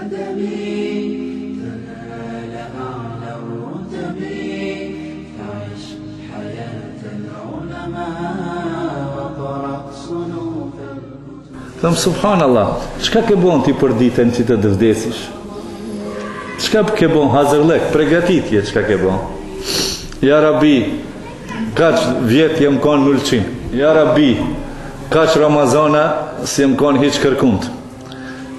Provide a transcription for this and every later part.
الندم تنال أعلى الرتب فعش حياة العلماء وقرأ صنوف الكتب. Thëmë subhanallah, çka ke bon ti për ditën që të vdesish? Çka ke bon hazërlek, pregatitje çka ke bon? Ja Rabbi, kaç vjet jem kon nulçin. Ja Rabbi, kaç Ramazana si jem kon hiç kërkunt.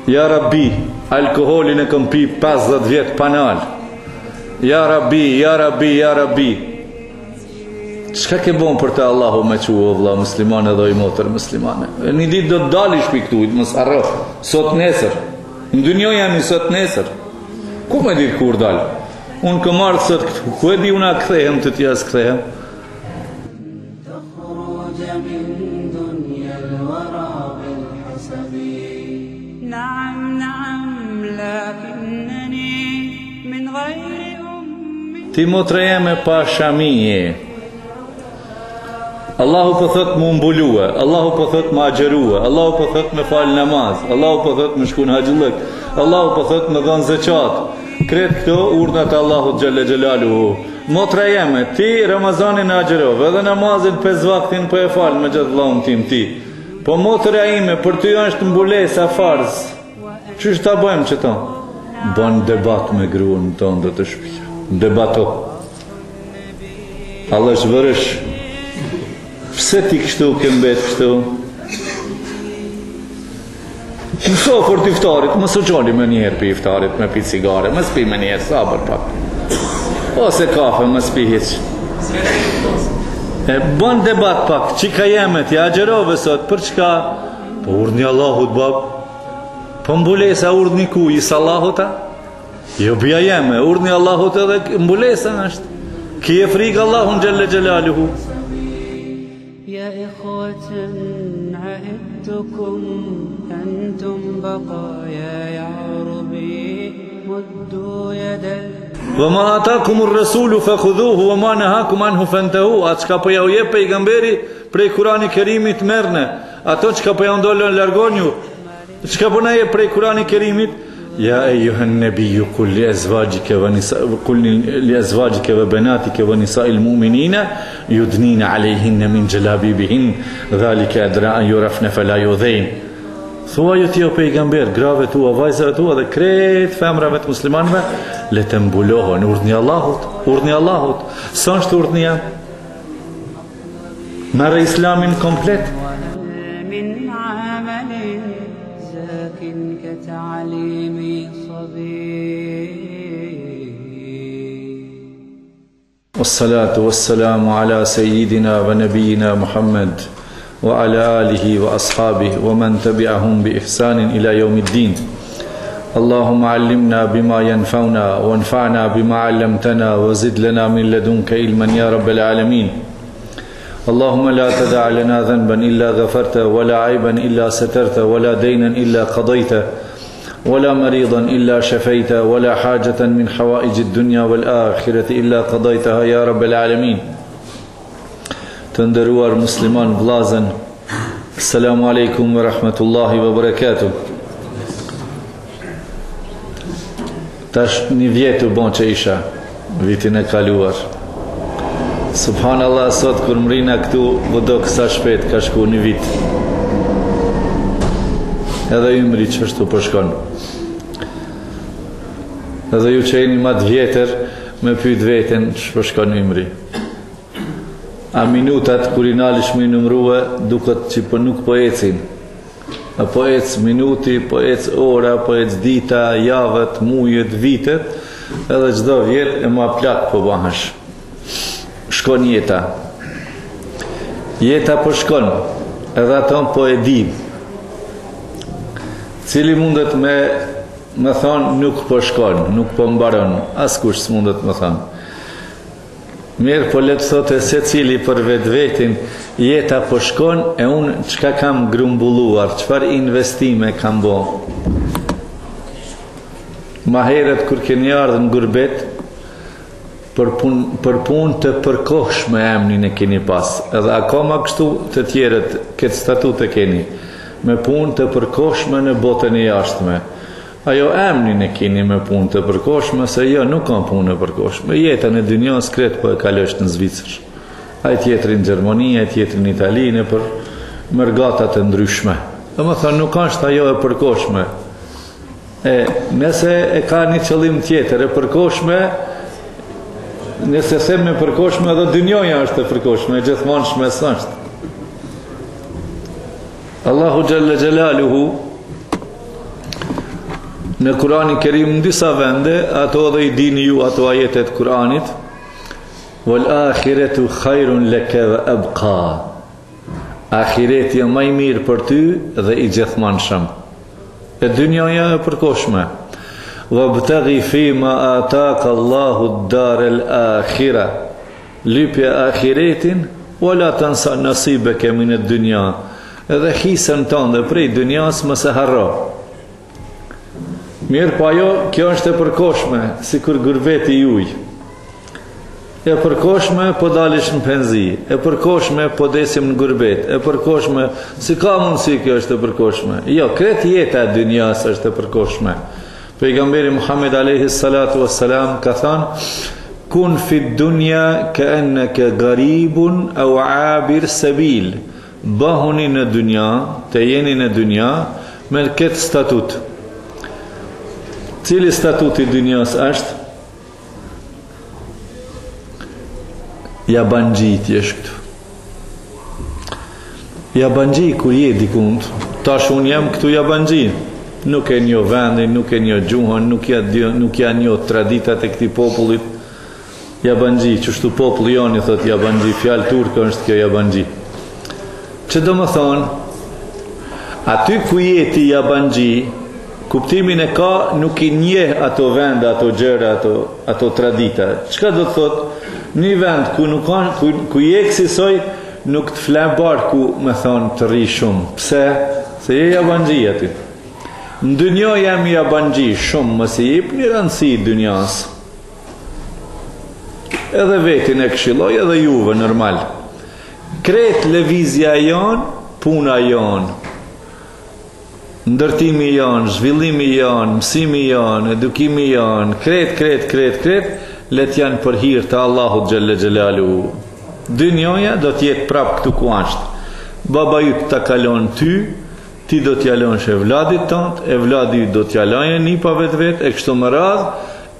Ja Rabbi, alkoholin e kam pi 50 vjet panal. Ja Rabbi, ja Rabbi, ja Rabbi. Çka ke bon për të Allahu me që o vla muslimane dhe i motër muslimane? Një ditë do të dalish për këtu, mos harro, sot nesër. Në dynjë jam i sot nesër. Ku me di kur dal? Unë këm ardhë sot këtu, ku e di una këthehem të tja s'kthehem? Ti motre jeme pa shamije. Allahu po thot më mbulue, Allahu po thot më agjerue, Allahu po thot më fal namaz, Allahu po thot më shkun haxhillëk, Allahu po thot më dhon zeqat. Kret këto urdhat Allahut xhalla xhelaluhu. Motra jeme, ti Ramazanin agjerove, edhe namazin 5 vaktin po e fal me gjithë vllahun tim ti. Po motra ime për ty është mbulesa farz. Çish ta bëjmë çeto? Bën debat me gruan tonë dhe të shtëpia. Debato. Allah shvërësh. Pse ti kështu ke mbet kështu? Mëso për të iftarit, më së gjoli me njerë për iftarit, me pi cigare, më s'pi me njerë, sabër pak. Ose kafe, më s'pi hiq. Bën debat pak, qika jemet, ja agjerove sot, për çka? Po urdhni Allahut, bab. Po mbulesa urdhni ku, is Allahuta? Jo bia jeme, urdhni Allahut edhe mbulesa është. Ki e frikë Allahun xhalla xhelaluhu. يا إخوة عهدتكم أنتم بقايا يا عربي مدوا يد وما آتاكم الرسول فخذوه وما نهاكم عنه فانتهوا. Atë çka po ja u jep pejgamberi prej Kurani Kerimit merrne. Ato çka po ja ndolën largonju. Çka po na jep prej Kurani Kerimit? يا أيها النبي قل لأزواجك وبناتك ونساء المؤمنين يدنين عليهن من جلابيبهن ذلك أدنى أن يعرفن فلا يؤذين. Thuaj ti o pejgamber, grave tua, vajzave tua dhe krejt femrave të muslimanëve le të mbulohen urdhni Allahut, urdhni Allahut. Sa është urdhnia? Merre Islamin komplet. كتعليم صبي. والصلاة والسلام على سيدنا ونبينا محمد وعلى آله وأصحابه ومن تبعهم بإحسان إلى يوم الدين. اللهم علمنا بما ينفعنا وانفعنا بما علمتنا وزد لنا من لدنك علما يا رب العالمين. اللهم لا تدع لنا ذنبا إلا غفرته ولا عيبا إلا سترته ولا دينا إلا قضيته ولا مريضا إلا شفيته ولا حاجة من حوائج الدنيا والآخرة إلا قضيتها يا رب العالمين. تندروار مسلمان بلازن السلام عليكم ورحمة الله وبركاته. Tash një vjetë u bon që isha vitin e kaluar. Subhanallah, sot kur mrina këtu vëdo kësa shpet ka shku një vit. Edhe ymri që është të përshkon. Edhe ju që jeni matë vjetër me pyet veten që përshkon ymri. A minutat kur i nalish me numrua duket që po nuk po ecin. Po ec minuti, po ec ora, po ec dita, javët, mujet, vitet, edhe çdo vjet e ma plak po bahash. Shkon jeta. Jeta po shkon, edhe aton po e di. Cili mundet me thonë nuk po shkon, nuk po mbaron, askush s'mundet me thonë. Mirë, po letë thote se cili për vetë vetin jeta po shkon e unë qka kam grumbulluar, qfar investime kam bo. Ma heret kur keni ardhë në gurbet, për pun të përkohshme emnin e keni pas, edhe akoma kështu të tjerët, këtë statut e keni, me pun të përkohshme në botën e jashtme. Ajo emnin e keni me punë të përkohshme, se jo nuk ka punë të përkohshme. Jetën e dynjas kret po e kalosh në Zvicër. Ai tjetri në Gjermani, ai tjetri në Itali, në për mërgata të ndryshme. Domethënë nuk është ajo e përkohshme. Nëse e ka një qëllim tjetër e përkohshme, nëse them me përkohshme, edhe dynjaja është e përkohshme, gjithmonë s'është. Allahu Gjelle Gjelaluhu në Kur'anin Kerim në disa vende, ato edhe i dini ju ato ajetet Kur'anit, wal akhiretu khairun leke ve abqa. Akhireti më i mirë për ty dhe i gjithmanshëm. E dynjaja e përkohshme. Wabtaghi fima ataka Allahu ad-dar al-akhira. Lypja akhiretin, wala tansa nasibaka min ad-dunya. Edhe hisën tënde prej dynjas mos e harro. Mirë po ajo, kjo është e përkohshme, si kur gurbeti juj. E përkohshme po dalish në penzi, e përkohshme po desim në gurbet, e përkohshme, si ka mundësi kjo është e përkohshme. Jo, kretë jeta e dynjas është e përkohshme. Pejgamberi Muhammed a.s. ka thënë, kun fit dunja ka enneke garibun au abir sabil. Bahuni në dynja, të jeni në dynja, me këtë statut. Cili statuti dynjas është? Jabanxhi t'jesh këtu. Jabanxhi kur je dikund, tash unë jam këtu jabanxhi. Nuk e njoh vendin, nuk e njoh gjuhën, nuk ja njoh traditat e këtij popullit. Jabanxhi, çështu populli joni thot jabanxhi, fjalë turke është kjo jabanxhi. Që do më thonë, aty ku jeti jabanxhi, kuptimin e ka, nuk i njeh ato vende, ato gjëra, ato tradita. Çka do të thotë? Një vend ku nuk ka, ku je kësaj, nuk të flet barku, me thonë të rri shumë. Pse? Se je jabanxhi aty. Në dynjë jam jabanxhi shumë, mos i jep një rëndësi dynjas. Edhe vetin e këshilloj, edhe juve normal. Kret lëvizja janë, puna janë. Ndërtimi janë, zhvillimi janë, mësimi janë, edukimi janë, kret, let janë për hir të Allahut Gjelle Gjelalu. Dynjoja do t'jetë prap këtu ku ashtë. Baba ju të kalon ty, ti do t'jalon shë evladit tënd, evladi do t'jalon e një pa vetë, e kështu më radhë,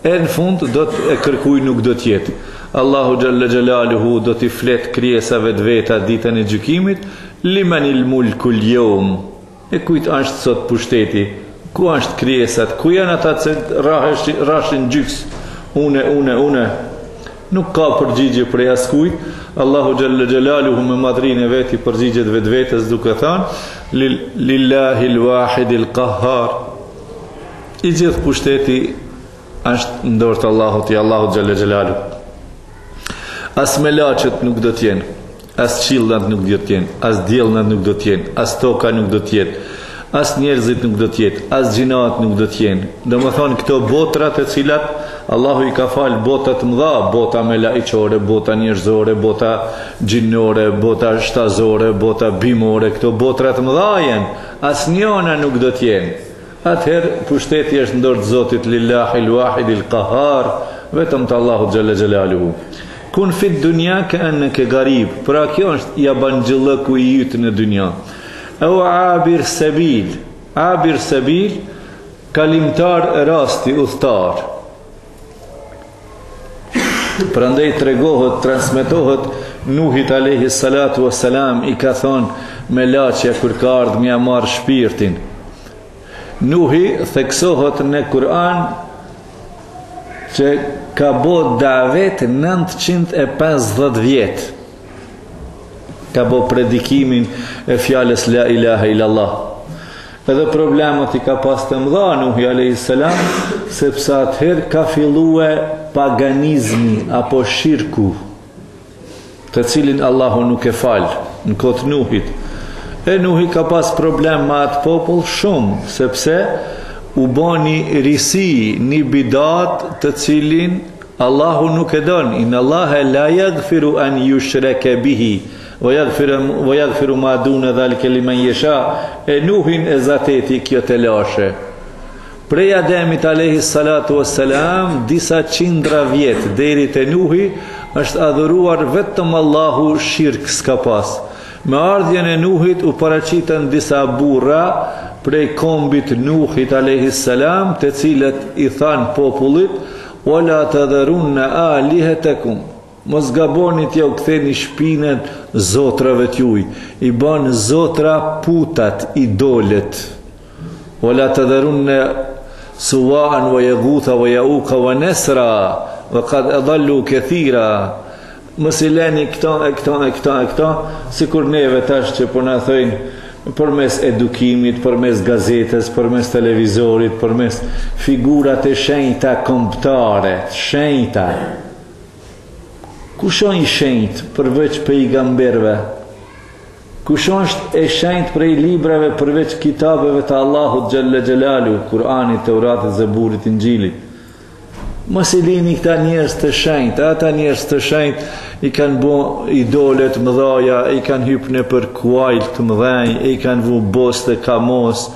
e në fund do t'e kërkuj nuk do t'jetë. Allahu Gjelle Gjelaluhu do t'i flet krijesave të veta ditën e gjykimit, limanil mulkul yawm. E kujt është sot pushteti? Ku është krijesat? Ku janë ata që rashin gjyks? Une. Nuk ka përgjigje për askujt. Allahu Gjelle Gjelaluhu me madhrinë e veti përgjigjet vetvetes duke thënë lillahi l-wahid l-qahhar. I gjithë pushteti është në dorë të Allahut, i Allahut Gjelle Gjelaluhu. As me laqët nuk do t'jenë, as qillat nuk do t'jenë, as diellnat nuk do t'jenë, as toka nuk do t'jenë, as njerëzit nuk do t'jetë, as gjinat nuk do t'jenë. Do më thonë këto botrat e cilat Allahu i ka falë botat mëdha, bota melaiqore, bota njerëzore, bota gjinore, bota shtazore, bota bimore, këto botrat mëdha jenë, as njona nuk do t'jenë. Atëherë pushteti është ndër të Zotit lillahi l-wahid l-qahhar, vetëm të Allahu Gjelle Gjelaluhu. Kun fit dunja ka enneke garib. Pra kjo është jabanxhillëku i ytë në dunja. O abir sabil. Abir sabil, kalimtar e rasti, udhëtar. Prandaj tregohet, transmetohet, Nuhit alayhi salatu wassalam i ka thonë me laçja kur ka ardhur mja marr shpirtin. Nuhi theksohet në Kur'an që ka bo davet 950 vjet. Ka bo predikimin e fjales la ilaha illallah. Edhe problemet i ka pas të mëdha Nuhi a.s. sepse atëherë ka fillue paganizmi apo shirku, të cilin Allahu nuk e falë në kohë Nuhit. E Nuhi ka pas problem me atë popull shumë, sepse u bani risi një bidat të cilin Allahu nuk e don. Inna Allahe la yaghfiru an yushraka bihi wa yaghfiru ma duna dhalika liman yasha. E Nuhin e zateti kjo të lashe. Prej Ademit alayhi salatu wassalam, disa qindra vjet deri te Nuhi, është adhuruar vetëm Allahu, shirk s'ka pas. Me ardhjen e Nuhit u paraqiten disa burra prej kombit Nuhit alayhi salam, të cilët i than popullit: "Wala tadharunna alihatakum." Mos gaboni t'ja u ktheni shpinën zotrave t'juj. I ban zotra putat, idolet. Wala tadharunna Suwa'an wa Yaghutha wa Ya'uqa wa Nasra wa qad adallu kathira. Mos i leni këta, sikur neve tash që po na thojnë përmes edukimit, përmes gazetes, përmes televizorit, përmes figurat e shenjta kombëtare, shenjta. Kush është i shenjt përveç pejgamberëve? Kush është e shenjt prej librave përveç kitabeve të Allahut xhalla xhelalu, Kur'anit, Teuratit, Zeburit, Injilit? Mos i lini këta njerëz të shenjt, ata njerëz të shenjt i kanë bo idole të mëdhaja, i kanë hyrë në për kuajl të mëdhenj, i kanë vu boste, kamos,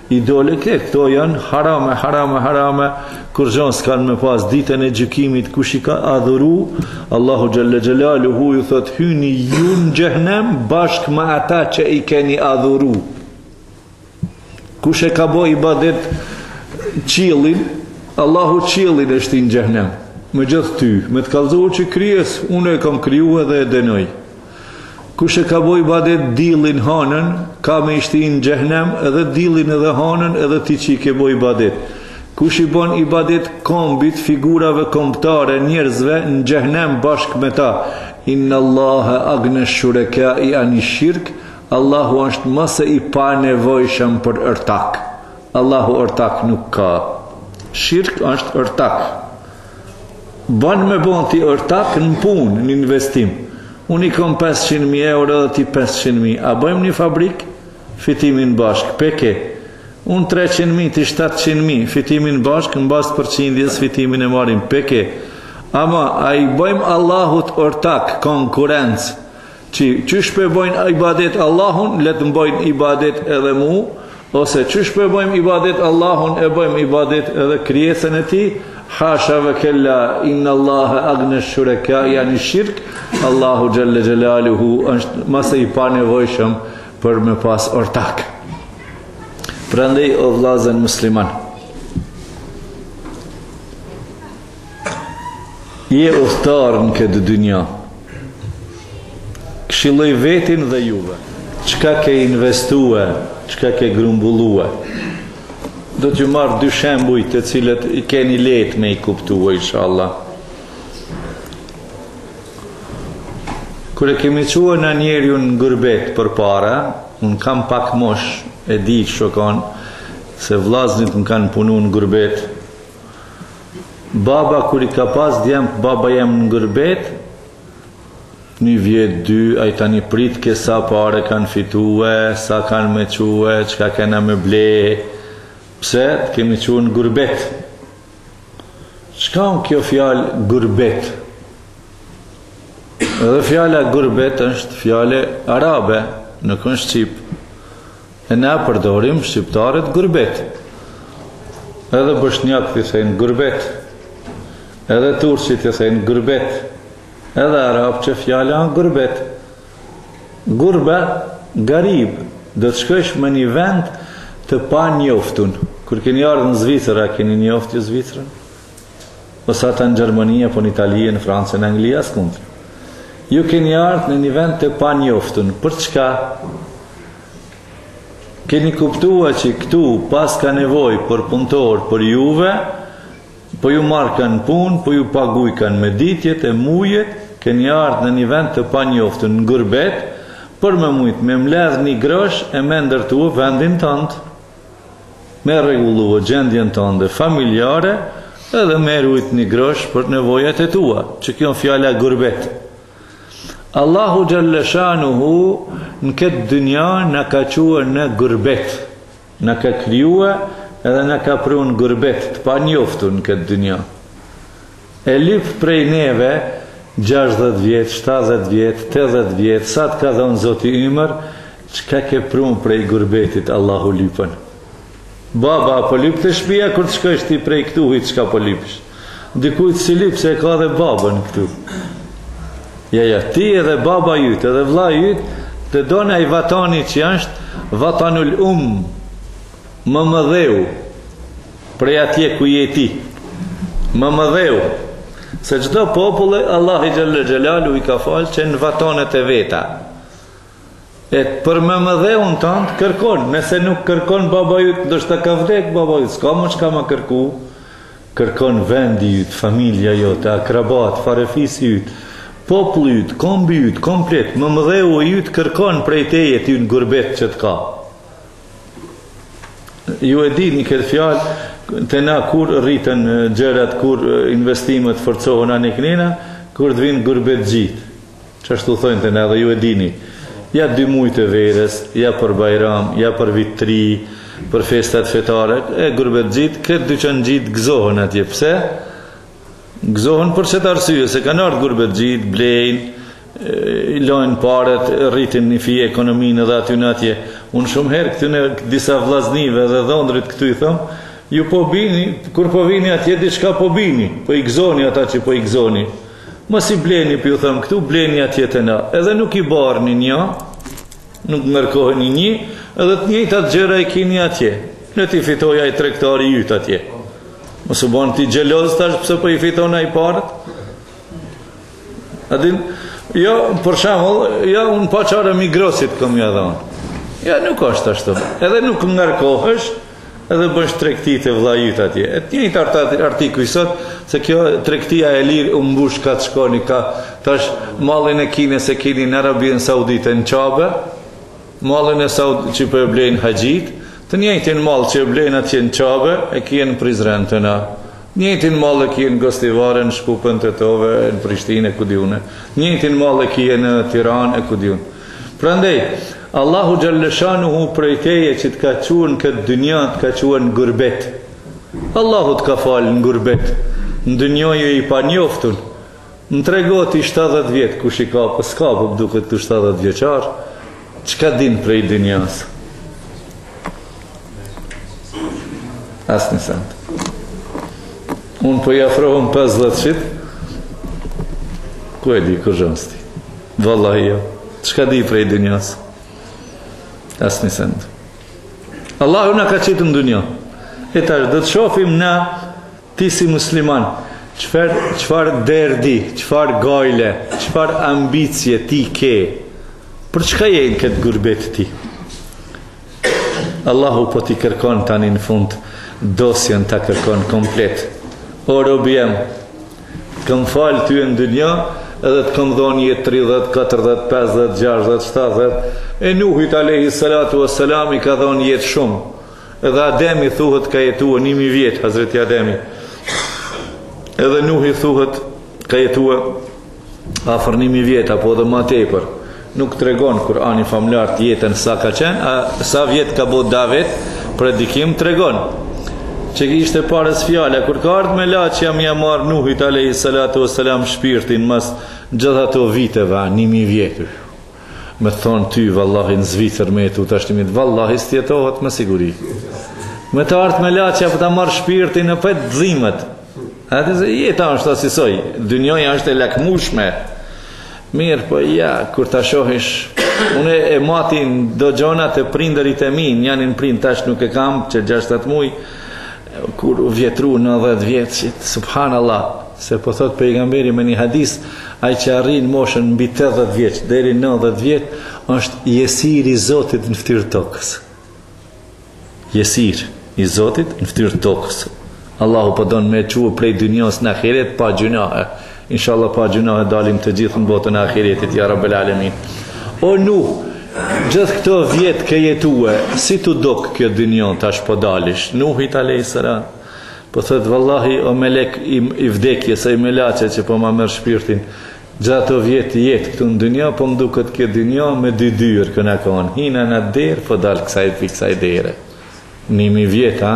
idole, këto janë harame, kur gjon s'kan me pas ditën e gjykimit, kush i ka adhuru, Allahu xhalla xhelaluhu ju thot: hyni ju në xhehenem bashk me ata që i keni adhuru. Kush e ka bo ibadet qiellin, Allahu qiellin është i në xhehenem. Me gjithë ty, me të kallëzohu që kryes, unë e kam kriju edhe e denoj. Kush e ka bo ibadet dillin hanën, ka me ishti në xhehenem, edhe dillin edhe hanën, edhe ti që i ke bo ibadet. Kush i bon ibadet kombit, figurave kombëtare, njerëzve, në xhehenem bashk me ta. Inna Allaha aghna shuraka'i ani shirk. Allahu është mëse i pa nevojshëm për ortak. Allahu ortak nuk ka. Shirk është ortak. Ban me bon ti ortak në punë, në investim. Unë i kom 500.000 euro dhe ti 500.000. A bëjmë një fabrik? Fitimin bashk, peke. Unë 300.000, ti 700.000. Fitimin bashk, në bastë përqindjes, fitimin e marim, peke. Ama, a i bëjmë Allahut ortak, konkurencë, që shpe bojnë ibadet Allahun, letë më bojnë ibadet edhe mu, ose që shpe bojmë ibadet Allahun, e bojmë ibadet edhe krijesën e ti, hasha ve kella, inna Allaha aghna shuraka, janë shirk, Allahu xhalla xhelaluhu është mëse i pa nevojshëm për me pas ortak. Prandaj o vllazën musliman, je udhëtar në këtë dynja. Këshilloj vetin dhe juve, çka ke investue, çka ke grumbullue. Do t'ju marrë 2 shembuj të cilët i keni lehtë me i kuptua, inshallah. Kur e kemi qua në njerju në gurbet për para, unë kam pak mosh, e di që shokon, se vllaznit më kanë punu në gurbet. Baba, kur i ka pas djemë, baba jem në gurbet, 1 vjet, 2, a i tani prit ke sa pare kanë fitue, sa kanë me quë, qka kena me ble. Pse? Të kemi quë në gurbet. Qka unë kjo fjallë gurbet? Edhe fjalla gurbet është fjallë arabe, nuk është shqip. E na përdorim shqiptarët gurbet. Edhe boshnjak të thejnë gurbet. Edhe turqit të thejnë gurbet. Edhe arab që fjalla në gurbet. Gurbe, garib, do të shkësh me një vend të pa njoftun. Kur keni ardhë në Zvicra, keni njoftë Zvicrën? Ose ata në Gjermani, apo në Itali, në Francë, në Anglia, s'kundër. Ju keni ardhë në një vend të pa njoftun. Për çka? Keni kuptua që këtu pas ka nevoj për punëtor, për juve, po ju marrë kanë punë, po ju paguj kanë me ditjet e mujet, keni ardhë në një vend të pa njoftun, në gurbet, për me mujt, me mledh një grosh e me ndërtua vendin tëndë, me rregullua gjendjen tënde familjare, edhe me rujt një grosh për nevojat e tua, që kjo në fjala gurbet. Allahu xhalla shanuhu në këtë dynja në ka qua në gurbet, në ka kryua edhe në ka prun gurbet, të pa njoftu në këtë dynja. E lyp prej neve 60 vjet, 70 vjet, 80 vjet, sa të ka dhonë Zoti Ymër, çka ke prun prej gurbetit Allahu lypën. Baba apo lyp të shtëpia, kur të shkosh ti prej këtu hujt çka po lypsh. Dikujt si lyp se ka dhe babën këtu. Ja, ti edhe baba jyt, edhe vlla jyt, të dona i vatani që është vatanul më mëdheu, prej atje ku je ti. Më mëdheu. Se çdo popull Allahu xhallal xhelalu i ka falë që në vatanet e veta. E për më mëdheun tant kërkon, nëse nuk kërkon baba jyt, ndoshta ka vdek baba jyt, s'ka më çka më kërku. Kërkon vendi jyt, familja jote, akrabat, farefisi jyt, populli jyt, kombi jyt, komplet, më mëdheu jyt kërkon prej teje ti në gurbet që të ka. Ju e dini këtë fjalë, të na kur rritën gjërat, kur investimet forcohen anë kënina, kur të vinë gurbet gjitë. Çashtu thonë të na dhe ju e dini. Ja 2 muaj të verës, ja për Bajram, ja për vit të ri, për festat fetare, gurbet gjitë, këtë dyqan gjitë gëzohen atje. Pse? Gëzohen për çet arsye, se kanë ardhur gurbet gjitë, blejnë, lojnë paret, rritin një fije ekonominë edhe aty në atje. Unë shumë herë këty në disa vllaznive dhe dhondrit këtu i thom, ju po bini, kur po vini atje diçka po bini, po i gëzoni ata që po i gëzoni. Mos i bleni, për ju thëmë këtu, bleni atje të na. Edhe nuk i barni një, nuk nërkoheni një, edhe të njëjtat gjëra i kini atje. Në ti fitoja i tregtari jyt atje. Mos u bën ti xheloz tash pse po i fiton ai parët? Adin, jo, për shembull, ja unë pa çfarë Migrosit kam ja dhënë. Ja nuk është ashtu. Edhe nuk ngarkohesh, edhe bësh tregti të vlla jyt atje. E të njëjtë artikuj sot, se kjo tregtia e lirë u mbush ka të shkoni, ka tash mallin e Kinës e keni në Arabinë Saudite në Qabe, mallin e Saudit që po e blejnë haxhit, të njëjtin mall që e blejnë atje në Qabe, e kien në Prizren të na. Njëjtin mall e kien në Gostivare, në Shkupën të Tove, në Prishtinë, ku diune. Njëjtin mall e kien në Tiranë, ku diune. Prandaj, Allahu Gjallëshanuhu prej teje që të ka quen këtë dynja, të ka quen gurbet. Allahu të ka falë në gurbet, në dynjojë i pa njoftun. Në tregoti 70 vjetë, kush i ka, për s'ka për duket të 70 vjeqar, që ka din prej dynjas? Asë një santë. Unë po i afrohëm 50 shit, ku e di kërgjënsti? Vallahi jo, që ka di prej dynjas? Asë një send. Allahu na ka qitë në dunja. E tash, dhe të shofim na ti si musliman, qëfar derdi, qëfar gajle, qëfar ambicje ti ke, për çka jenë këtë gurbet ti? Allahu po ti kërkon tani në fund, dosjen ta kërkon komplet. O robi jem, këm falë ty në dunja, edhe të këm dhonë jetë 30, 40, 50, 60, 70, e Nuhit alayhi salatu wassalam i ka dhonë jetë shumë. Edhe Ademi thuhet ka jetua 1000 vjetë, Hazreti Ademi. Edhe Nuhi thuhet ka jetua afër 1000 vjetë, apo dhe ma tepër. Nuk të regon Kur'ani famlar të jetën sa ka qenë, sa vjetë ka bo Davet, predikim të regon. Që ishte parës fjale, kur ka ardhë me la që jam ja marë Nuhit alayhi salatu wassalam shpirtin mas gjitha ato viteve, 1000 vjetër. Me thonë ty, vallahi në Zvicër me tu të ashtimit, vallahi stjetohet me siguri. Me të ardhë me la që ja për ta marë shpirtin në petë dhimet. Ate se jeta është asisoj, dynjoja është e lakmushme. Mirë, po ja, kur ta shohish, unë e matin do gjonat e prinderit e min, janin prind tash nuk e kam, që 6-7 muj, kur u vjetru 90 vjetë, subhanallah, se po thot pejgamberi me një hadis, ai që arrin moshën mbi 80 vjeç deri 90 vjet, është jesir i Zotit në fytyrë tokës. Jesir i Zotit në fytyrë tokës. Allahu po don me çu prej dynjos në ahiret pa gjunahe. Inshallah pa gjunahe dalim të gjithë në botën e ahiretit, ja Rabbel Alamin. O Nuh, gjithë këto vjet ke jetue, si tu dok kjo dynjon tash po dalish? Nuhit alayhis salam po thot vallahi o melek i vdekjes, ai melaçe që po ma merr shpirtin, gjato vjet jetë këtu në dynja, po më duket kjo dynja me dy dyrë këna kanë. Hina në derë, po dal kësaj dere. 1000 vjet, ha?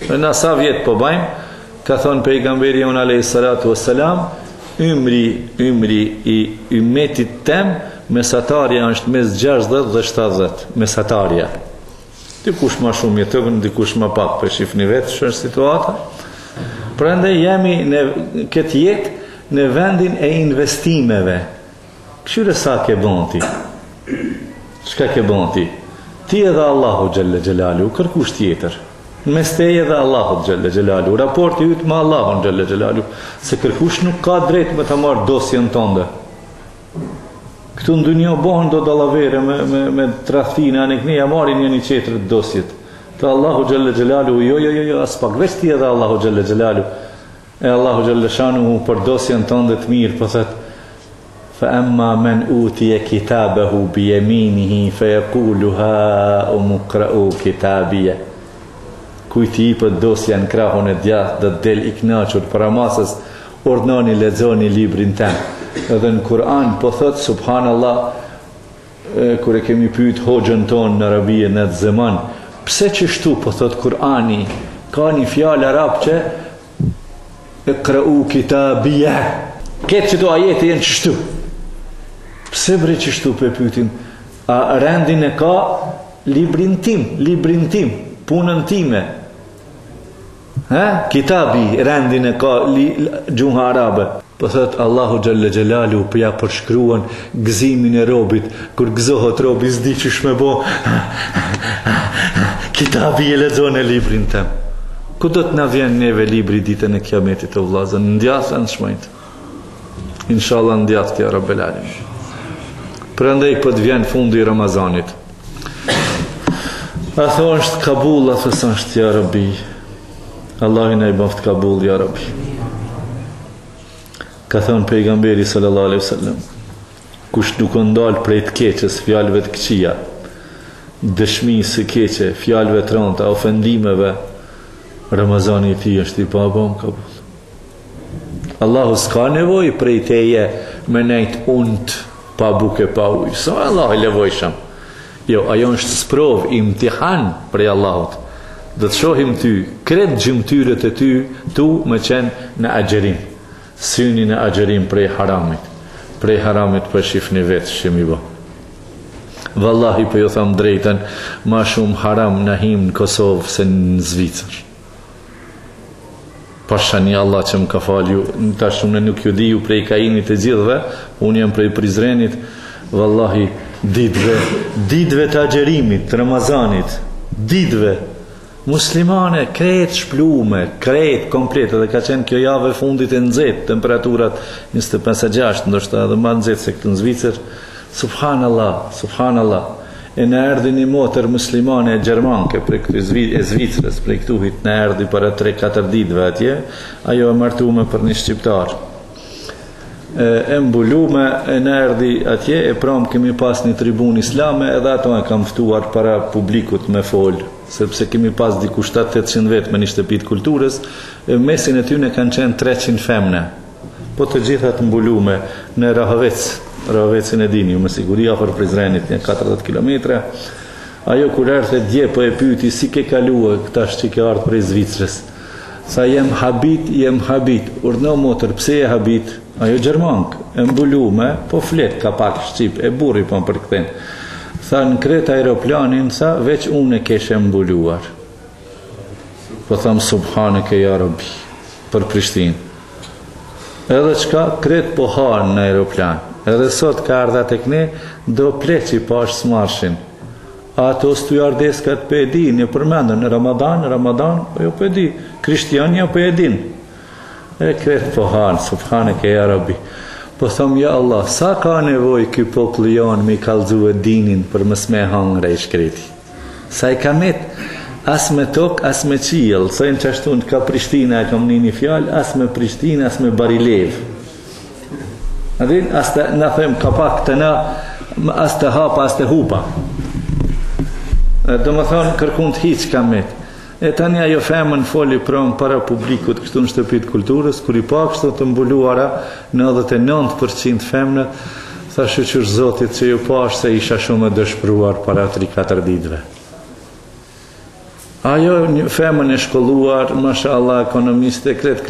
Në sa vjet po bajmë, ka thonë pejgamberi unë alayhis salatu wassalam, ymri i ummetit tem, mesatarja është mes 60 dhe 70, mesatarja. Dikush ma shumë jetën, dikush ma pak, për shifni vetë që është situata. Prandaj jemi në këtë jetë në vendin e investimeve. Këshyre sa ke bon ti? Çka ke bon ti? Ti edhe Allahu Gjelle Gjelalu, kërkush tjetër. Në mes teje edhe Allahu Gjelle Gjelalu, raporti ytë me Allahun Gjelle Gjelalu, se kërkush nuk ka drejt me të marrë dosjen tënde. Këtu në dunjo bohën do dallavere me trafina, në kënija marrin një qetër dosjet. Të Allahu Gjelle Gjelalu, jo, as pak veç ti edhe Allahu Gjelle Gjelalu. E Allahu Gjelle Shanu për dosjen tënde të mirë, për thëtë, فأما من أوتي كتابه بيمينه فيقول هاؤم اقرءوا كتابيه kujti i për dosja në krahun e djathtë dhe del i knaqur para masës ordnoni lexoni librin tem. Edhe në Kur'an po thot subhanallah, kur e kemi pyet hoxhën ton në arabie në atë zaman, pse çështu po thot Kur'ani, ka një fjalë arab që iqra'u kitabiyah. Këtë që do ajete jenë çështu. Pse bre qështu për pytim? A rendin e ka librin tim, punën time. Kitabi, rendin e ka gjuha arabe. Po thët Allahu Gjelle Gjelalu përja përshkruan gëzimin e robit, kur gëzohet robi zdi që shme bo, kitabi e lexon e librin tem. Ku do të na vjen neve libri ditën e kiametit të vllazën? Ndjathë në shmajtë. Inshallah ndjathë tja Rabbel Alamin. Prandaj po të vjen fundi i Ramazanit. A thonë kabul, a thësën ja Rabbi. Allahin e i bëft kabul, ja Rabbi. Ka thonë pejgamberi sallallahu alaihi wasallam, kush nuk ndal prej të keqes, fjalëve të këqija, dëshmisë së keqe, fjalëve të rënda, ofendimeve, Ramazani i tij është i pabëm kabul. Allahu s'ka nevojë prej teje me nejt unt pa buke pa ujë. Sa Allah i levojshëm. Jo, ajo është sprov, imtihan prej Allahut. Dhe të shohim ty, kretë gjymtyrët e ty, tu me qenë në agjerim. Syni në agjerim prej haramit. Prej haramit për shifni vetë shemi bo. Vallahi për jo thamë drejten, ma shumë haram në him në Kosovë se në Zvicër. Pashani Allah që më ka falju, ta shumë në nuk ju di ju prej Kainit e gjithve, unë jam prej Prizrenit, vallahi ditve të agjerimit, të Ramazanit, ditve, muslimane, kret shplume, kret komplet, edhe ka qenë kjo jave fundit e nxehtë, temperaturat 25-6, ndoshta edhe ma nxehtë se këtë në Zvicër, subhanallah, e në erdi një motër muslimane e gjermanke për këtë e Zvicrës, për këtu hit në erdi për 3-4 ditëve atje, ajo e martume për një shqiptar. E mbulume e në erdi atje, e pram kemi pas një tribun islame, edhe ato e kam ftuar para publikut me folë, sepse kemi pas diku 700-800 vetë me një shtëpit kulturës, mesin e tyne kanë qenë 300 femne, po të gjithat mbulume në Rahovecin e dini, me siguria për Prizrenit, një 40 km. Ajo kur erdhe dje po e pyti si ke kalua këta që ke ardhë prej Zvicrës. Sa jem habit, urno motër, pse e habit? Ajo gjermank, e mbulume, po flet ka pak shqip, e burri po më përkëten. Tha në kret aeroplanin, sa veç unë e keshe mbuluar. Po thamë subhaneke ja Rabbi, për Prishtinë. Edhe qka kret po harë në aeroplan. Edhe sot ka ardha tek ne, do pleqi pash smarshin. Ato stujardes ka të pëjdi, një përmendën, në Ramadan, po jo pëjdi, Krishtiania po edin. E kretë po hanë, subhaneke ja Rabbi. Po thëmë, ja Allah, sa ka nevoj këj populli jonë mi kalzu e dinin për mësme hangre i shkreti. Sa i ka met, as me tok, as me qijel, sa i në qashtu në ka Prishtina, e kam një fjallë, as me Prishtina, as me Barilev. Adin, as të në thëmë ka pak të na, as të hapa, as të hupa. Do më thonë, kërkun të hiq ka met. E tani ajo femën foli pronë para publikut kështu në shtëpit kulturës, kur i pak kështu të mbuluara 99% femnë, tha shqyqysh zotit që ju pash se isha shumë e dëshpruar para 3-4 ditve. Ajo një femën e shkolluar, mashallah, ekonomiste, kret,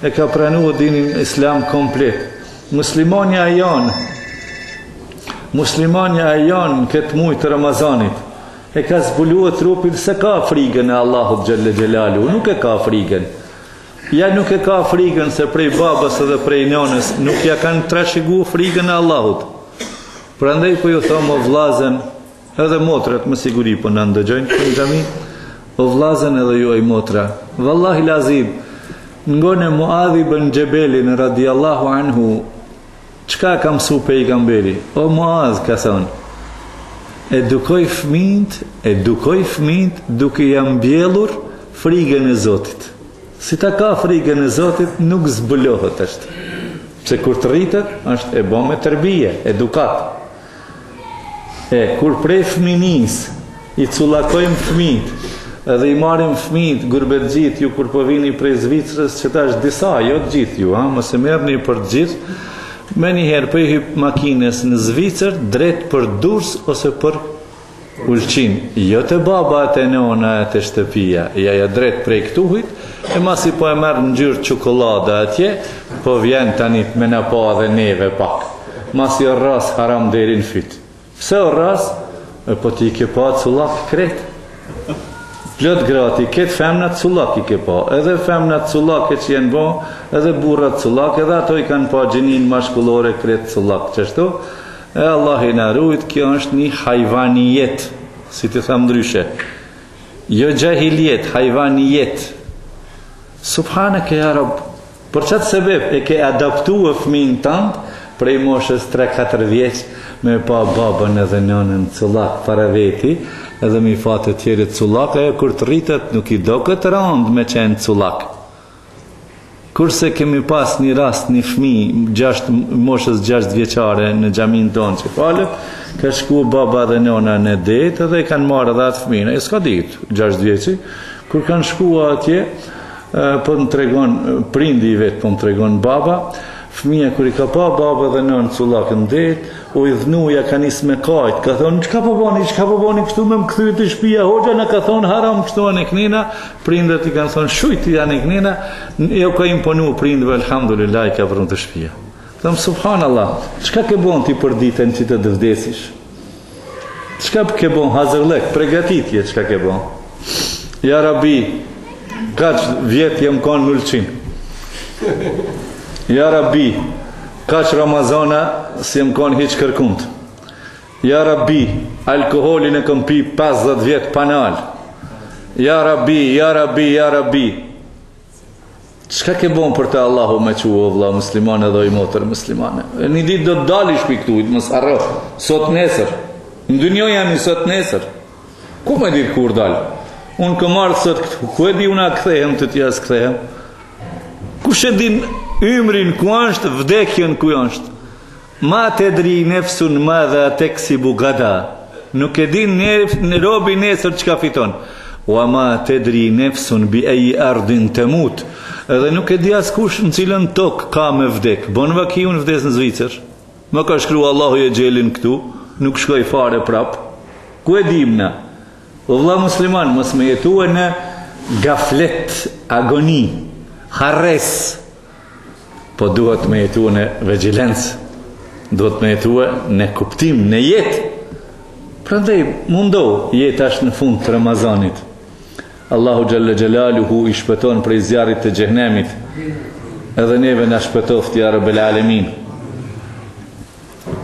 e ka pranu dinin islam komplet. Muslimania e janë këtë mujtë të Ramazanit, e ka zbuluar trupin se ka frikën e Allahut xhalla xhelalu, nuk e ka frikën. Ja nuk e ka frikën se prej babas edhe prej nonës nuk ja kanë trashëguar frikën e Allahut. Prandaj po ju them o vllazën, edhe motrat me siguri po na ndëgjojnë në xhami, o vllazën edhe ju ai motra. Wallahi lazim, ngone Muadh ibn Jabelin radiallahu anhu, çka ka mësu pejgamberi? O Muadh, ka thonë, edukoj fëmijët duke ja mbjellur frikën e Zotit. Si ta ka frikën e Zotit, nuk zbulohet është. Pse kur të rritet, është e bo me tërbije, edukat. Kur prej fëminis, i cullakojmë fëmijët, edhe i marim fëmijët, gurbetgjit, ju kur po vini prej Zvicrës, që ta është disa, jo të gjithë ju, mos e merrni për të gjithë, me njëherë për i hyp makines në Zvicër, drejt për Durs ose për Ulqin. Jo të baba të nona e të shtëpia, ja drejt prej këtuhit, e masi po e merë në gjyrë qokolada atje, po vjen tani me në pa dhe neve pak. Masi o ras haram deri në fyt. Pse o ras? Po ti ke pa cullak kret. Plot grati, ketë femnat cullak i ke pa. Edhe femnat cullak e që jenë bo, edhe burrat cullak, edhe ato i kanë pa gjinin mashkullore kret cullak. Qështu? E Allah i na rujt, kjo është një hajvanijet, si të thamë ndryshe. Jo gjahiljet, hajvanijet. Subhaneke ja Rab, për qatë sebeb e ke adaptu e fëmin tëndë, prej moshës 3-4 vjeç, me pa babën edhe nënën cullak para veti, edhe mi fatë të tjerit cullak, e kur të rritet nuk i do këtë randë me qenë cullak. Kurse kemi pas një rast, një fëmi, moshës 6 vjeçare në xhamin tonë që falët, ka shku baba dhe nëna në det, edhe i kanë marrë edhe atë fëmijën, e s'ka ditë, 6 vjeçi, kur kanë shku atje, po më tregon, prindi i vetë po më tregon baba, fëmija kur i ka pa baba dhe nënë cullak në det, u i dhnuja ka nis me kajt, ka thonë, qka po bani kështu me më këthyt i shpia, hoxha në ka thonë haram kështu anë e knina, prindet i kanë thonë shujti anë e knina, jo ka imponu prindve, alhamdulillah i ka vrun të shpia. Thëmë, subhanallah, qka ke bon ti për ditën që të dëvdesish? Qka ke bon, hazërlek, pregatitje qka ke bon? Ja Rabi, kaq vjetë jem konë nullqin. Ja Rabi, kaq Ramazana si jem konë hiq kërkund. Ja Rabi, alkoholin e këm pi 50 vjetë panal. Ja Rabi, ja Rabi, ja Rabi. Qka ke bon për të Allahu me qua o vla muslimane dhe i motër muslimane? E një dit do të dalish për këtu, mos arro, sot nesër. Në dynjo jam i sot nesër. Ku me dirë kur dalë? Unë këm ardhë sot këtu, ku e di una këthehem të tjas këthehem? Ku shë din ymrin ku është, vdekjen ku është? Ma të dri nefsun ma dhe atek si bugada. Nuk e din në robi nesër që ka fiton. Wa ma të dri nefsun bi eji ardin të mut. Edhe nuk e di as kush në cilën tokë ka me vdek. Bon vaki unë vdes në Zvicër. Më ka shkru Allahu e gjelin këtu. Nuk shkoj fare prap. Ku e dim na? O vla musliman, mos me jetua në gaflet, agoni, harres. Po duhet me jetua në vigilance. Duhet me jetua në kuptim, në jetë. Prandaj, mundo, jetë ashtë në fund të Ramazanit. Allahu Gjelle Gjelaluhu i shpëton prej zjarit të gjehnemit. Edhe neve në shpëtoft, ja Rabbel Alemin.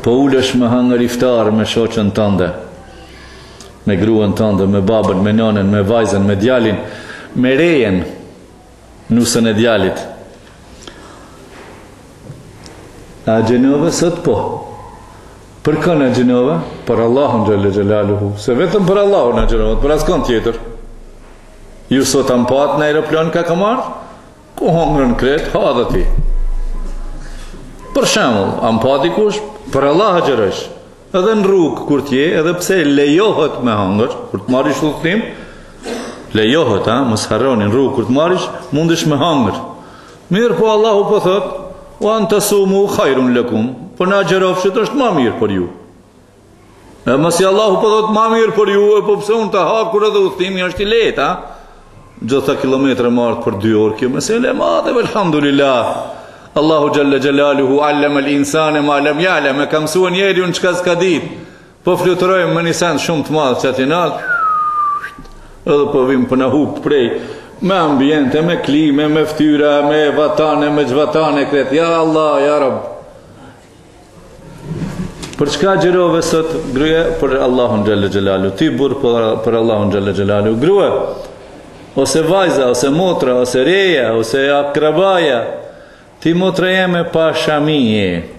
Po ulesh me hangër iftar me shoqën tënde, me gruën tënde, me babën, me nonën, me vajzën, me djalin, me rejen, nusën e djalit. A gjenove sot po? Për kënë a gjenove? Për Allahun Gjelle Gjelaluhu. Se vetëm për Allahun a gjenove, për askon tjetër. Ju sot ampat në aeroplan ka kamar? Ku hongrën kret, ha dhe ti. Për shemull, ampat i kush, për Allah gjerësh. Edhe në rrugë kur tje, edhe pse lejohet me hangër, kur të marish të thim, lejohet, mos harroni në rrugë kur të marish, mundish me hangër. Mirë po Allahu po thot, o anë të sumu khajrun lëkum, për na gjerofshit është ma mirë për ju. E mësi Allahu po thot ma mirë për ju, e po pse unë të hakur edhe uthimi është i letë, Gjitha kilometre martë për 2 orë, kjo mesele madhe, alhamdulillah. Allahu Gjelle Gjelaluhu, allem el insane ma lem jalem, e kam sua njeri unë qka s'ka dit, po flutërojmë më një send shumë të madhë që ati natë, Edhe po vim për në hupë prej, me ambiente, me klime, me ftyra, me vatane, me gjvatane, kretë, ja Allah, ja Rab. Për çka gjerove sot, gruja? Për Allahun Gjelle Gjelalu. Ti burë për Allahun Gjelle Gjelalu. Grua, ose vajza, ose motra, ose reja, ose akrabaja, ti motra jeme pa shamije.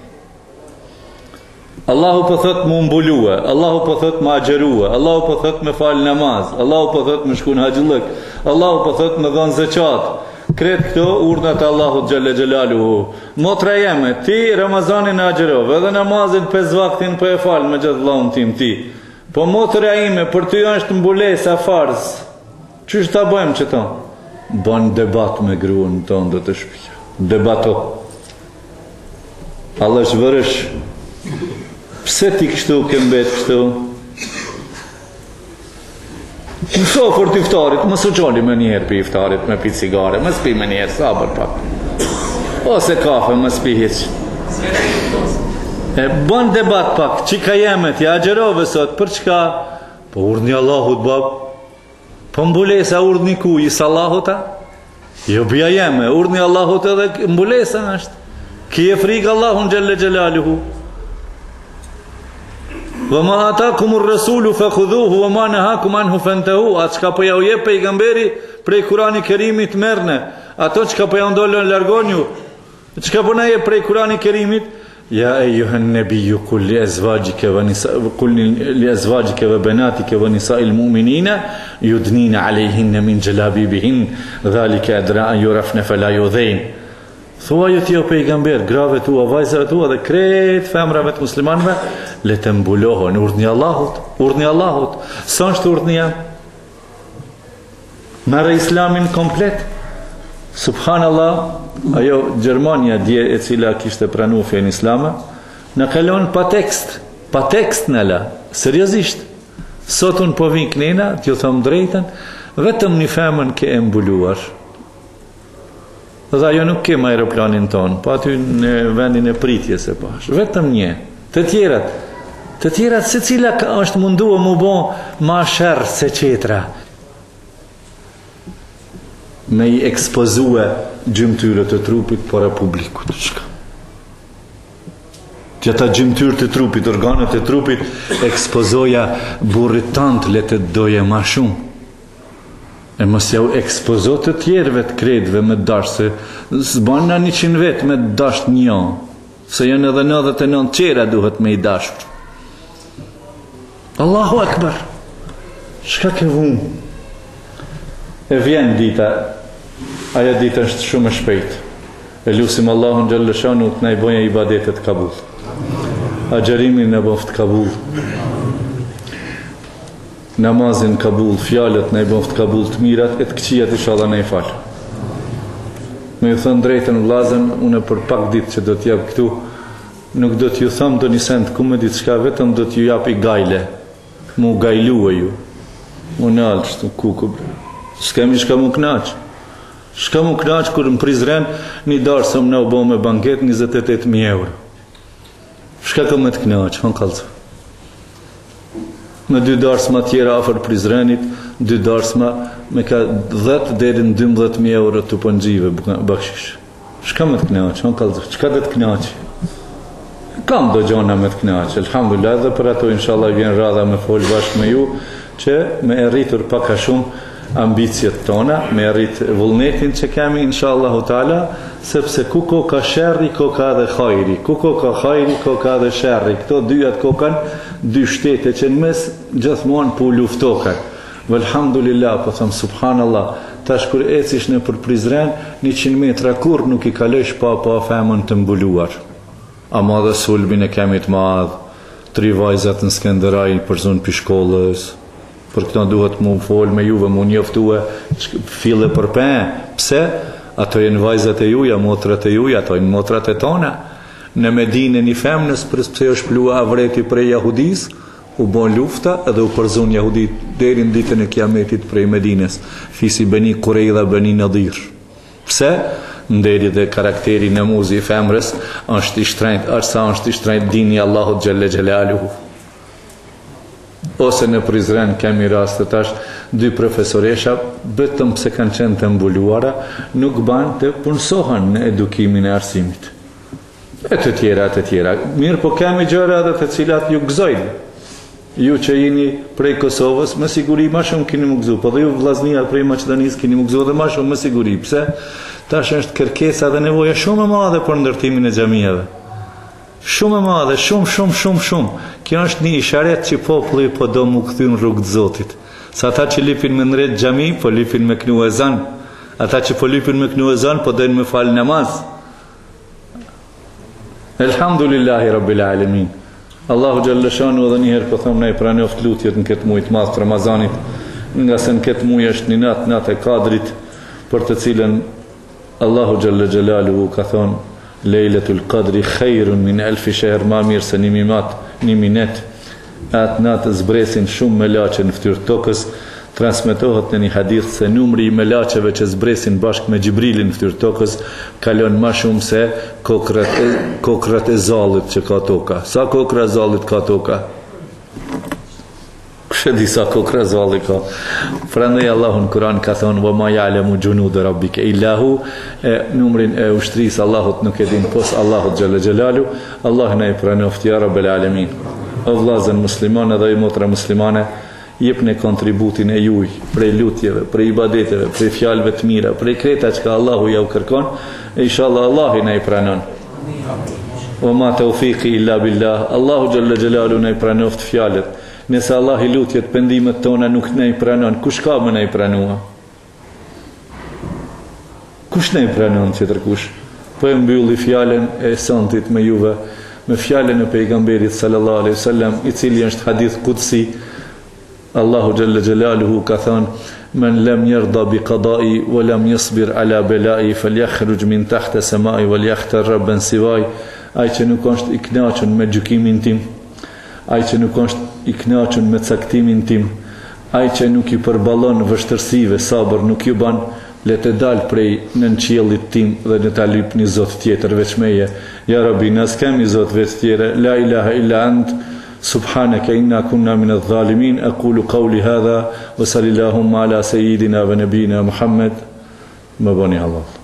Allahu po thot më mbulue, Allahu po thot më agjerue, Allahu po thot më fal namaz, Allahu po thot më shku në haxhillëk, Allahu po thot më dhon zeqat. Kretë këto urdhat Allahu Gjelle Gjelaluhu. Motra jeme, ti Ramazanin agjerove, edhe namazin 5 vaktin për e fal me gjithë vllahun tim ti. Po motra ime, për ty është mbulesa farz. Qysh ta bëjmë që ta? Bën debat me gruan tonë dhe të shpija. Debato. Allah shvërësh. Pse ti kështu ke mbet kështu? Në sofër të iftarit, më suqoni me njerë për iftarit, me pi cigare, më s'pi me njerë, sabër pak. Ose kafe, më s'pi hiq. Bën debat pak, qika jemet, ja agjerove sot, për çka? Po urdhni Allahut, bab. Po mbulesa urdhni ku, isë Allahuta? Jo bia jeme, urdhni Allahut edhe mbulesa është. Ki e frikë Allahun Gjelle Gjelaluhu. Wa ma atakumur rasulu fakhudhuhu wa ma nahakum anhu fantahu. Atë çka po ja u jep pejgamberi prej Kurani Kerimit merrne. Ato çka po ja ndolën largonju. Çka po na jep prej Kurani Kerimit? Ya ayyuhan nabiyyu qul li azwajika wa banatika wa nisa'il mu'minina yudnina 'alayhinna min jalabibihin dhalika adra an yurafna fala yudhain. Thua ju ti o pejgamber, grave tua, vajzave tua dhe kretë femrave të muslimanve, le të mbulohen, urdhni Allahut, urdhni Allahut. Sa është urdhnia? Merë islamin komplet. Subhanallah, ajo Gjermania dje e cila kishte pranu fen islame, në kalon pa tekst në la, seriozisht. Sot unë po vin knena, t'ju thëmë drejten, vetëm një femën ke e mbuluar. Dhe ajo nuk kem aeroplanin tonë, pa aty në vendin e pritjes e pash. Vetëm një. Të tjerat se cila është mundua mu bo ma shërë se qetra. Me i ekspozue gjymtyre të trupit për e publikut. Gjata gjymtyre të trupit, organet të trupit, ekspozoja burrit tant le të doje ma shumë. E mos ja u ekspozot të tjerëve të kredve me dash, se s'ban nga 100 vetë me dash një, se janë edhe 99 qera duhet me i dashur. Allahu Akbar, shka ke vun? E vjen dita, aja dita është shumë e shpejt. E lusim Allahun Gjellëshanu të na i boja ibadetet kabul. Agjerimin në boft kabul. Namazin kabul, fjalët në i boft kabul të mirat, e të këqijat inshallah në i falë. Me ju thënë drejtën vlazën, une për pak ditë që do t'jap këtu, nuk do t'ju thëmë do një send ku me ditë shka, vetëm do t'ju jap i gajle, mu gajlu e ju, mu nalë qëtu kuku, s'kemi shka mu knaqë. Shka mu knaqë kur më Prizren, një darë së më në u bo me banket 28.000 euro. Shka ka me të knaqë, hënë kalëtë. Me 2 darsma tjera afer Prizrenit, 2 darsma me ka 10 deri në 12.000 euro të pëngjive bakshish. Shka me të knaqë, hënë kalëtë, shka dhe të knaqë? Kam do gjona me të knaqë, elhamdulillah, dhe për ato inshallah vjen radha me folë bashkë me ju, që me erritur paka shumë ambicjet tona, me rrit vullnetin që kemi inshallah taala, sepse ku ko ka sherri, ko ka dhe khajri, ku ko ka khajri, ko ka dhe sherri. Këto dyjat ko kanë 2 shtete që në mes gjithmonë po luftohen. Velhamdulillah, po thëmë subhanallah, tash kur ecish në për Prizren, 100 metra kur nuk i kalesh pa femën të mbuluar. Ama dhe sulbin e kemi të madhë, 3 vajzat në Skenderaj për zonë për shkollës. Për këto duhet mu folë me juve, mu njoftue file për pen. Pse? Ato jenë vajzat e juja, motrat e juja, ato jenë motrat e tona. Në Medinë një femnës, përse është plua avreti prej Jahudis, u bon lufta edhe u përzun Jahudit deri në ditën e Kiametit prej Medines. Fisi Beni Kurejda, Beni Nadir. Pse? Nderi dhe karakteri në muzi i femrës është i shtrejt, arsa është i shtrejt dini Allahut Gjelle Gjelaluhu. ose në Prizren kemi raste tash 2 profesoresha vetëm pse kanë qenë të mbuluara nuk ban të punësohen në edukimin e arsimit. E të tjera. Mirë, po kemi gjëra edhe të cilat ju gëzojnë. Ju që jeni prej Kosovës, me siguri ma shumë keni më gëzu, po dhe ju vllaznia prej Maqedonisë keni më gëzu dhe ma shumë me siguri. Pse? Tash është kërkesa dhe nevoja shumë e madhe për ndërtimin e xhamive. Shumë e madhe, shumë. Kjo është një isharet që populli po do mu kthy në rrugë të Zotit. Sa ata që lipin me ndret xhami, po lipin me knu ezan. Ata që po lipin me knu ezan, po dojnë me fal namaz. Elhamdulillahi Rabbil Alamin. Allahu Gjallëshanu edhe njëherë po thëmë ne i pranoft lutjet në këtë muaj të madh të Ramazanit, nga se në këtë muaj është një natë e Kadrit, për të cilën Allahu Gjallë Gjallaluhu ka thonë Lejletul Qadri khairun min alfi shahr, ma mirë se një minet. Atë natë zbresin shumë melaçe në fytyrë tokës. Transmetohet në një hadith se numri i melaçeve që zbresin bashkë me Gjibrilin në fytyrë tokës kalon më shumë se kokrat e zallit që ka toka. Sa kokra e zallit ka toka? Kush e di sa kokra e zallit ka? Prandaj Allahu në Kur'an ka thonë wa ma ya'lamu junuda rabbika illa hu, numrin e ushtrisë Allahut nuk e din pos Allahut xhalla xhelalu. Allah na i pranoft ya rabbel alamin. O vllazën muslimane dhe motra muslimane, jepni kontributin e juaj prej lutjeve, prej ibadeteve, prej fjalëve të mira, prej kreta që Allahu ja u kërkon, e inshallah Allahu na i pranon. Wa ma tawfiqi illa billah. Allahu xhalla xhelalu na i pranoft fjalët. Nëse Allah i lutjet pendimet tona nuk na i pranon, kush ka më na i pranua? Kush na i pranon që tërkush? Po e mbylli fjalën e sontit me juve, me fjalën e pejgamberit sallallahu alaihi wasallam, i cili është hadith qudsi. Allahu Jalla Jalaluhu ka thënë men lam yarda bi qada'i wa lam yasbir ala bala'i falyakhruj min tahta samai wal yakhtar rabban siwai. Ai që nuk është i kënaqur me gjykimin tim, ai që nuk është i kënaqur me caktimin tim, ai që nuk i përballon vështirësive, sabër nuk ju ban, le të dal prej nën qiellit tim dhe në ta lyp një Zot tjetër veç meje. Ja Rabbi, na s'kemi Zot veç tjetër, la ilaha illa ant. سبحانك إنا كنا من الظالمين. أقول قولي هذا وصلى اللهم على سيدنا ونبينا محمد. ما بني الله.